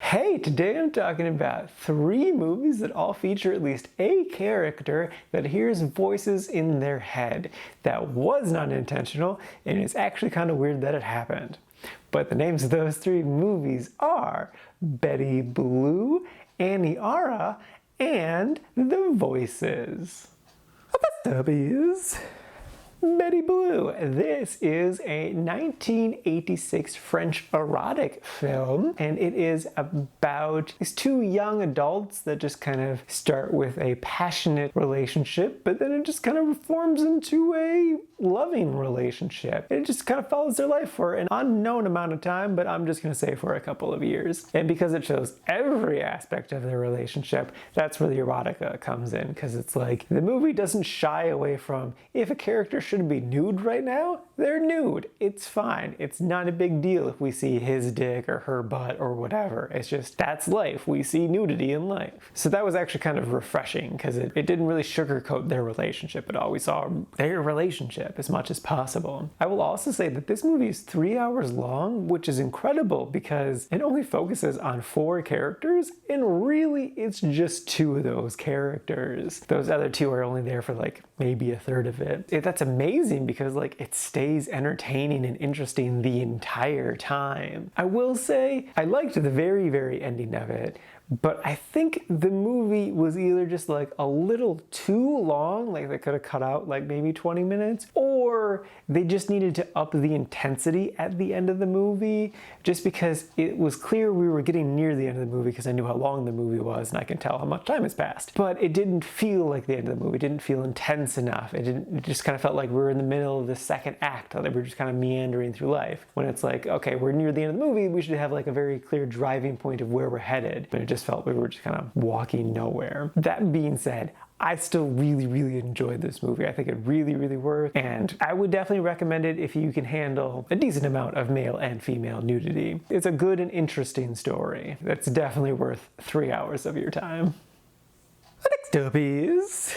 Hey, today I'm talking about 3 movies that all feature at least a character that hears voices in their head. That was not intentional, and it's actually kind of weird that it happened. But the names of those 3 movies are Betty Blue, Aniara, and The Voices. Stubbies. Betty Blue. This is a 1986 French erotic film, and it is about these 2 young adults that just kind of start with a passionate relationship, but then it just kind of forms into a loving relationship. It just kind of follows their life for an unknown amount of time, but I'm just going to say for a couple of years. And because it shows every aspect of their relationship, that's where the erotica comes in, because it's like the movie doesn't shy away from if a character should be nude right now, they're nude. It's fine. It's not a big deal if we see his dick or her butt or whatever. It's just, that's life. We see nudity in life. So that was actually kind of refreshing because it didn't really sugarcoat their relationship at all. We saw their relationship as much as possible. I will also say that this movie is 3 hours long, which is incredible because it only focuses on 4 characters, and really it's just 2 of those characters. Those other 2 are only there for like maybe a third of it. That's amazing because like it stays entertaining and interesting the entire time. I will say I liked the very ending of it, but I think the movie was either just like a little too long, like they could have cut out like maybe 20 minutes, or they just needed to up the intensity at the end of the movie, just because it was clear we were getting near the end of the movie because I knew how long the movie was and I can tell how much time has passed. But it didn't feel like the end of the movie. It didn't feel intense enough. It just kind of felt like we were in the middle of the second act, that we were just kind of meandering through life. When it's like, okay, we're near the end of the movie, we should have like a very clear driving point of where we're headed. But it just felt we were just kind of walking nowhere. That being said, I still really enjoyed this movie. I think it really worked, and I would definitely recommend it if you can handle a decent amount of male and female nudity. It's a good and interesting story that's definitely worth 3 hours of your time. Next up is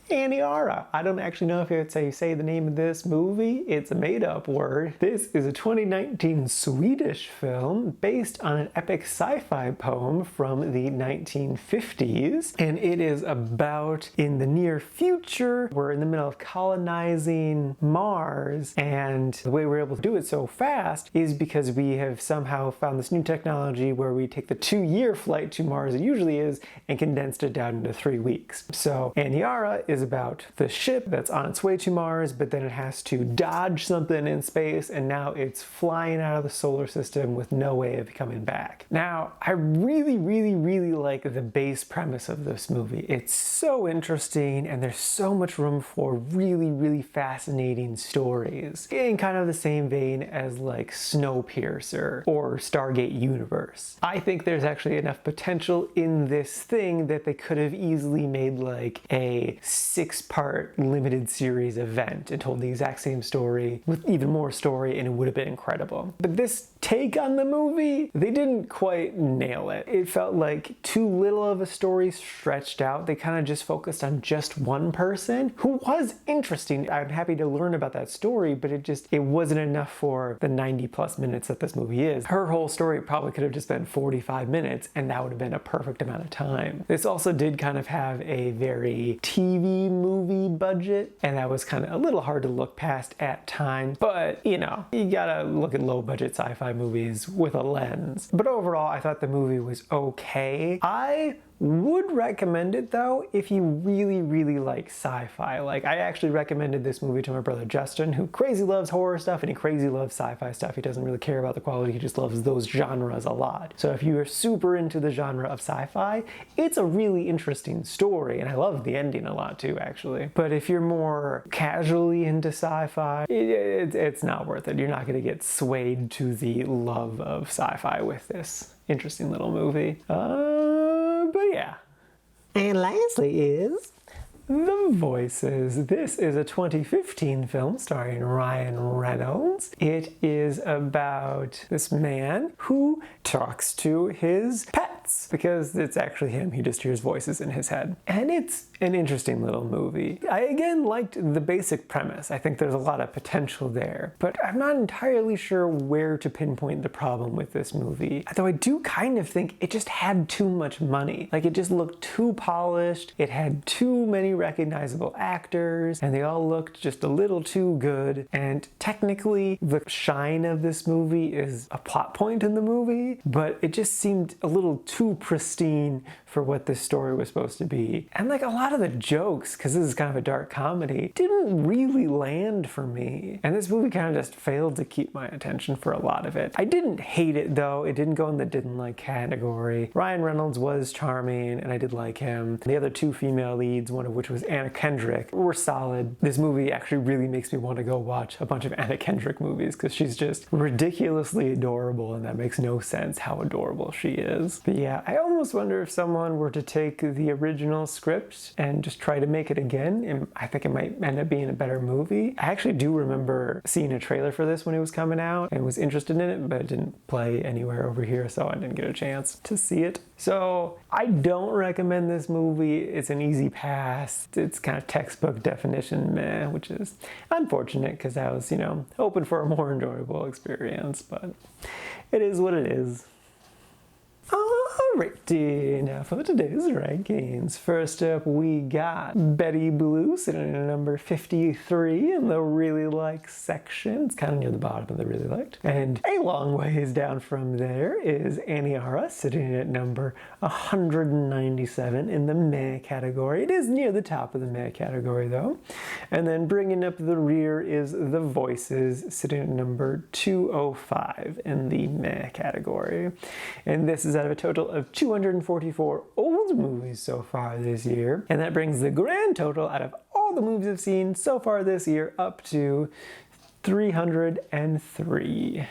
Aniara. I don't actually know if it's how you say the name of this movie. It's a made-up word. This is a 2019 Swedish film based on an epic sci-fi poem from the 1950s, and it is about in the near future, we're in the middle of colonizing Mars, and the way we're able to do it so fast is because we have somehow found this new technology where we take the 2-year flight to Mars it usually is and condensed it down into 3 weeks. So Aniara is about the ship that's on its way to Mars, but then it has to dodge something in space, and now it's flying out of the solar system with no way of coming back. Now, I really like the base premise of this movie. It's so interesting, and there's so much room for really fascinating stories. In kind of the same vein as like Snowpiercer or Stargate Universe. I think there's actually enough potential in this thing that they could have easily made like a 6-part limited series event and told the exact same story with even more story, and it would have been incredible. But this take on the movie, they didn't quite nail it. It felt like too little of a story stretched out. They kind of just focused on just one person who was interesting. I'm happy to learn about that story, but it wasn't enough for the 90+ minutes that this movie is. Her whole story probably could have just been 45 minutes, and that would have been a perfect amount of time. This also did kind of have a very TV movie budget, and that was kind of a little hard to look past at times, but you know, you gotta look at low budget sci-fi movies with a lens. But overall, I thought the movie was okay. I would recommend it though if you really like sci-fi. Like, I actually recommended this movie to my brother Justin, who crazy loves horror stuff and he crazy loves sci-fi stuff. He doesn't really care about the quality, he just loves those genres a lot. So if you are super into the genre of sci-fi, it's a really interesting story, and I love the ending a lot too, actually. But if you're more casually into sci-fi, it's not worth it. You're not gonna get swayed to the love of sci-fi with this interesting little movie. But yeah. And lastly is The Voices. This is a 2015 film starring Ryan Reynolds. It is about this man who talks to his pets. cats, because it's actually him. He just hears voices in his head. And it's an interesting little movie. I again liked the basic premise. I think there's a lot of potential there, but I'm not entirely sure where to pinpoint the problem with this movie. Though I do kind of think it just had too much money. Like, it just looked too polished, it had too many recognizable actors, and they all looked just a little too good. And technically, the shine of this movie is a plot point in the movie, but it just seemed a little too pristine for what this story was supposed to be. And like, a lot of the jokes, because this is kind of a dark comedy, didn't really land for me. And this movie kind of just failed to keep my attention for a lot of it. I didn't hate it though. It didn't go in the didn't like category. Ryan Reynolds was charming and I did like him. The other two female leads, one of which was Anna Kendrick, were solid. This movie actually really makes me want to go watch a bunch of Anna Kendrick movies because she's just ridiculously adorable, and that makes no sense how adorable she is. But yeah, I almost wonder if someone were to take the original script and just try to make it again, and I think it might end up being a better movie. I actually do remember seeing a trailer for this when it was coming out and was interested in it, but it didn't play anywhere over here, so I didn't get a chance to see it. So I don't recommend this movie. It's an easy pass. It's kind of textbook definition meh, which is unfortunate because I was, hoping for a more enjoyable experience, but it is what it is. Alrighty, now for today's rankings. First up, we got Betty Blue sitting at number 53 in the really like section. It's kind of near the bottom of the really liked. And a long ways down from there is Aniara sitting at number 197 in the meh category. It is near the top of the meh category though. And then bringing up the rear is The Voices sitting at number 205 in the meh category. And this is out of a total of 244 old movies so far this year. And that brings the grand total out of all the movies I've seen so far this year up to 303.